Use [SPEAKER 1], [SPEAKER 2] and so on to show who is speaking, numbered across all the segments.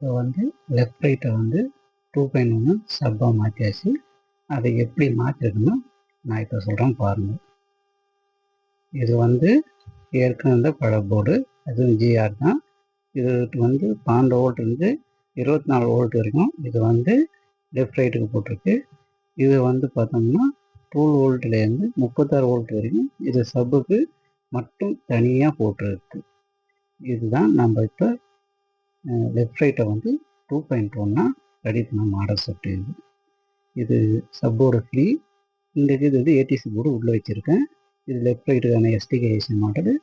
[SPEAKER 1] இப்போ லெஃப்ட் ரைட்டை 2.1 சப்பாக மாற்றியாச்சு. அதை எப்படி மாற்றிருக்குன்னு நான் இப்போ சொல்கிறேன் பாருங்கள். இது ஏற்கனவே பழைய போர்டு, அதுவும் ஜிஆர் தான். இது 12 வோல்ட் இருந்து 24 வோல்ட் வரைக்கும் இது லெஃப்ட் ரைட்டுக்கு போட்டிருக்கு. இது பார்த்தோம்னா 12 வோல்ட்லேருந்து 36 வோல்ட் வரைக்கும் இது சப்புக்கு மட்டும் தனியாக போட்டிருக்கு. இதுதான் நம்ம இப்போ லெஃப்ட் ரைட்டை 2.1 ரெடி பண்ண மாடல் செட்டு. இது சப்போர்டு ஃப்ரீ. இந்த இது ஏடிசி போர்டு உள்ளே வச்சுருக்கேன். இது லெஃப்ட் ரைட்டுக்கான எஸ்டிகேஏசி மாடலு.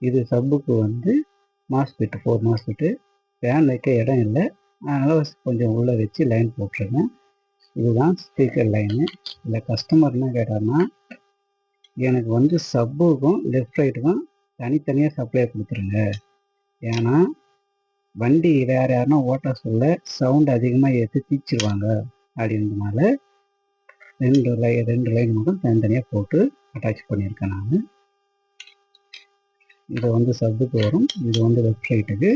[SPEAKER 1] இது சப்புக்கு மாஸ்பெட்டு 4 மாஸ்பெட்டு. ஃபேன் வைக்க இடம் இல்லை, அதனால் கொஞ்சம் உள்ளே வச்சு லைன் போட்டிருக்கேன். இதுதான் ஸ்பீக்கர் லைனு. இல்லை கஸ்டமர் என்ன கேட்டார்னா, எனக்கு சப்புக்கும் லெஃப்ட் ரைட்டுக்கும் தனித்தனியாக சப்ளை கொடுத்துருங்க, ஏன்னா வண்டி வேறு யாருன்னா ஓட்ட சொல்ல சவுண்டு அதிகமாக ஏற்றி தீச்சிருவாங்க அப்படின்றதுனால ரெண்டு லைன் மட்டும் தனித்தனியாக போட்டு அட்டாச் பண்ணியிருக்கேன் நான். இது சப்புக்கு வரும், இது லெஃப்ட் ரைட்டுக்கு.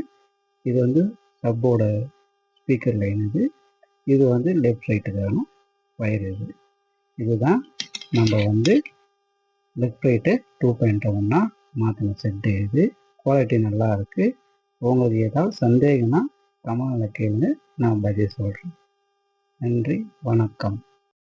[SPEAKER 1] இது சப்போட ஸ்பீக்கர் லைன். இது லெஃப்ட் ரைட்டுக்கான வயர். இதுதான் நம்ம லெஃப்ட் ரைட்டு 2.1 மாற்றின செட்டு. இது குவாலிட்டி நல்லா இருக்குது. உங்களுக்கு ஏதாவது சந்தேகம்னா கமெண்ட்ல கேளுங்க, நான் பதில் சொல்கிறேன். நன்றி, வணக்கம்.